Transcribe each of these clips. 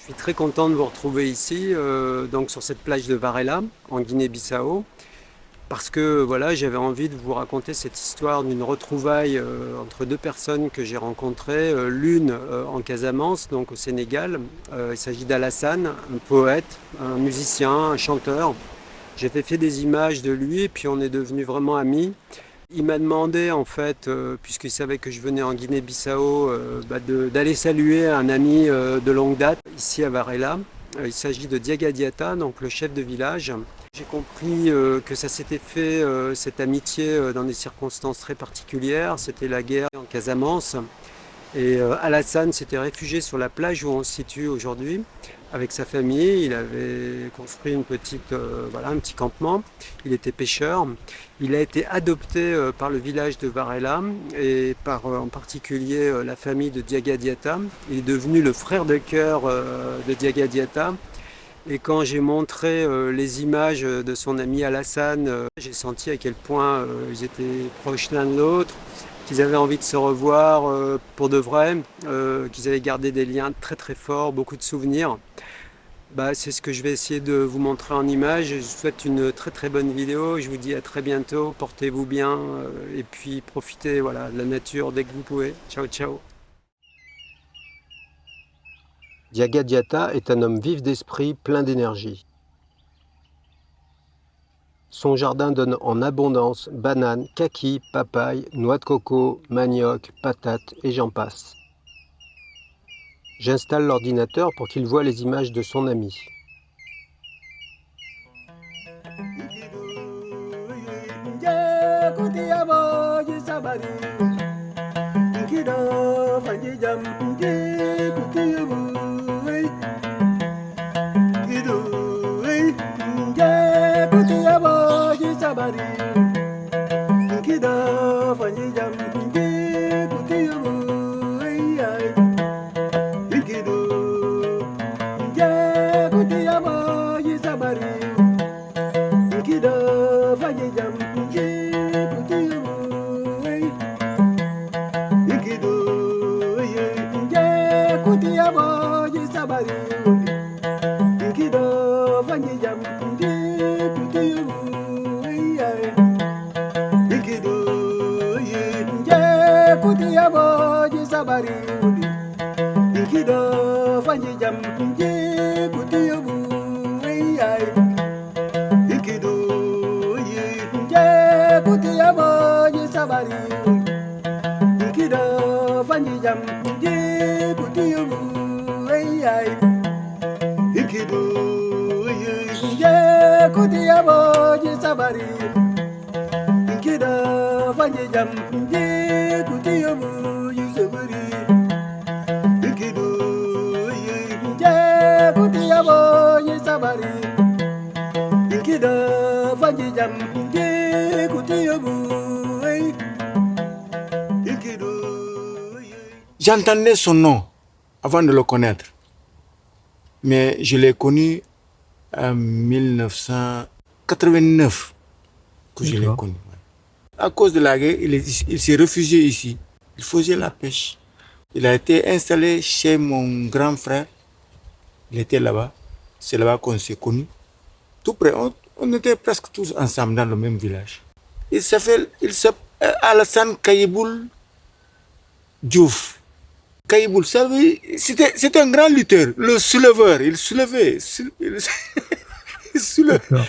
Je suis très content de vous retrouver ici, donc sur cette plage de Varela, en Guinée-Bissau, parce que voilà, j'avais envie de vous raconter cette histoire d'une retrouvaille entre deux personnes que j'ai rencontrées, l'une en Casamance, donc au Sénégal. Il s'agit d'Alassane, un poète, un musicien, un chanteur. J'avais fait des images de lui et puis on est devenus vraiment amis. Il m'a demandé en fait, puisqu'il savait que je venais en Guinée-Bissau, d'aller saluer un ami de longue date ici à Varela. Il s'agit de Diaga Diatta, donc le chef de village. J'ai compris que ça s'était fait, cette amitié, dans des circonstances très particulières. C'était la guerre en Casamance. Et Alassane s'était réfugié sur la plage où on se situe aujourd'hui avec sa famille. Il avait construit voilà, un petit campement. Il était pêcheur. Il a été adopté par le village de Varela et par en particulier la famille de Diaga Diatta. Il est devenu le frère de cœur de Diaga Diatta. Et quand j'ai montré les images de son ami Alassane, j'ai senti à quel point ils étaient proches l'un de l'autre, qu'ils avaient envie de se revoir pour de vrai, qu'ils avaient gardé des liens très très forts, beaucoup de souvenirs. C'est ce que je vais essayer de vous montrer en images. Je vous souhaite une très très bonne vidéo. Je vous dis à très bientôt. Portez-vous bien et puis profitez voilà, de la nature dès que vous pouvez. Ciao ciao. Diaga Diatta est un homme vif d'esprit, plein d'énergie. Son jardin donne en abondance bananes, kakis, papayes, noix de coco, manioc, patates et j'en passe. J'installe l'ordinateur pour qu'il voie les images de son ami. J'entendais son nom avant de le connaître, mais je l'ai connu en 1989 que je l'ai connu. À cause de la guerre, il s'est réfugié ici. Il faisait la pêche. Il a été installé chez mon grand frère. Il était là-bas. C'est là-bas qu'on s'est connus. Tout près, on était presque tous ensemble dans le même village. Il s'appelle Alassane Kayiboul Diouf. Kayiboul, c'était un grand lutteur, le souleveur. Il soulevait, il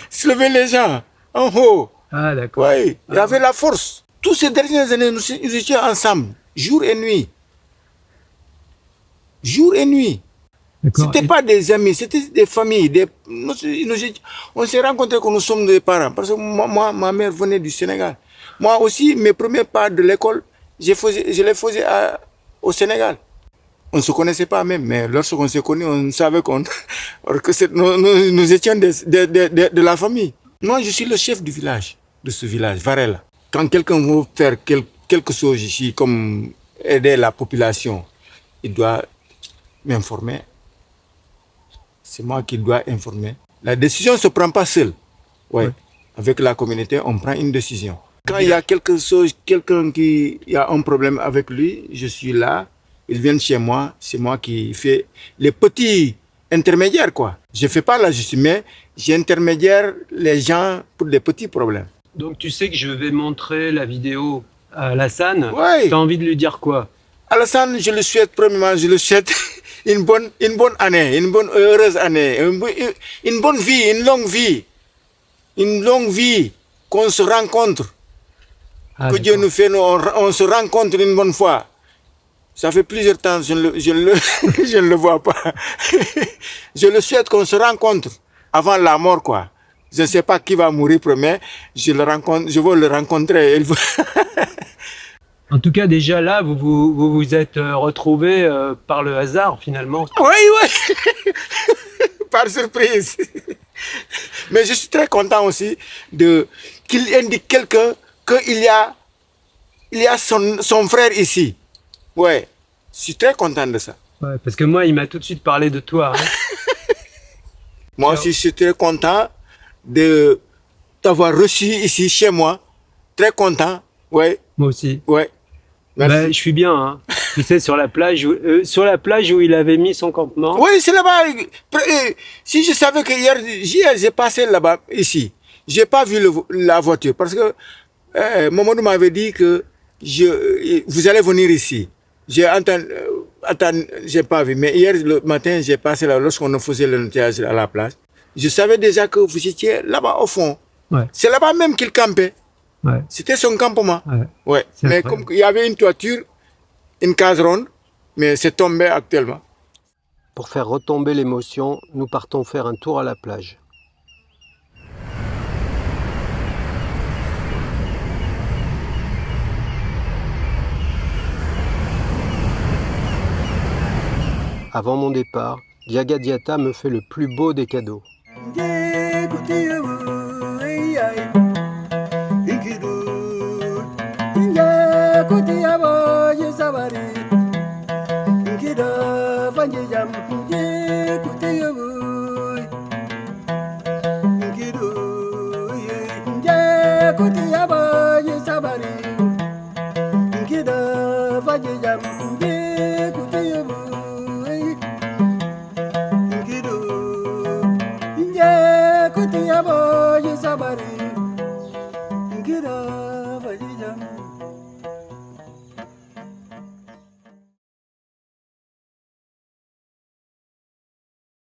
soulevait les gens en haut. Ah, d'accord. Oui, il avait la force. Toutes ces dernières années, nous étions ensemble, jour et nuit. Jour et nuit. Ce n'étaient pas des amis, c'était des familles. On s'est rencontrés quand nous sommes des parents. Parce que ma mère venait du Sénégal. Moi aussi, mes premiers pas de l'école, je les faisais au Sénégal. On ne se connaissait pas même, mais lorsqu'on s'est connus, on savait que nous étions de la famille. Moi, je suis le chef du village, de ce village, Varela. Quand quelqu'un veut faire quelque chose ici, comme aider la population, il doit m'informer. C'est moi qui dois informer. La décision ne se prend pas seule. Ouais. Avec la communauté, on prend une décision. Quand il y a quelqu'un qui a un problème avec lui, je suis là. Ils viennent chez moi. C'est moi qui fais les petits intermédiaire, quoi. Je fais pas la justice, mais j'intermédiaire les gens pour des petits problèmes. Donc tu sais que je vais montrer la vidéo à Alassane. Ouais. Tu as envie de lui dire quoi? Alassane, je le souhaite, premièrement, je le souhaite une bonne année, une bonne heureuse année, une bonne vie, une longue vie, qu'on se rencontre. Ah, que Dieu nous fait, on se rencontre une bonne fois. Ça fait plusieurs temps que je ne le vois pas. Je le souhaite qu'on se rencontre avant la mort, quoi. Je ne sais pas qui va mourir premier, je veux le rencontrer. En tout cas, déjà là, vous êtes retrouvés par le hasard, finalement. Oui, oui, par surprise. Mais je suis très content aussi qu'il indique quelqu'un qu'il y a son frère ici. Ouais, je suis très content de ça. Ouais, parce que moi, il m'a tout de suite parlé de toi. Hein. Moi aussi, je suis très content de t'avoir reçu ici chez moi. Très content. Ouais. Moi aussi. Ouais. Merci. Bah, je suis bien. Hein. Tu sais, sur la plage où il avait mis son campement. Oui, c'est là-bas. Si je savais que hier j'ai passé là-bas, ici, j'ai pas vu la voiture parce que Mamadou m'avait dit que vous allez venir ici. J'ai pas vu. Mais hier le matin, j'ai passé là lorsqu'on faisait le nettoyage à la plage. Je savais déjà que vous étiez là-bas au fond. Ouais. C'est là-bas même qu'il campait. Ouais. C'était son campement. Ouais. Ouais. Mais comme il y avait une toiture, une case ronde, mais c'est tombé actuellement. Pour faire retomber l'émotion, nous partons faire un tour à la plage. Avant mon départ, Diaga Diatta me fait le plus beau des cadeaux.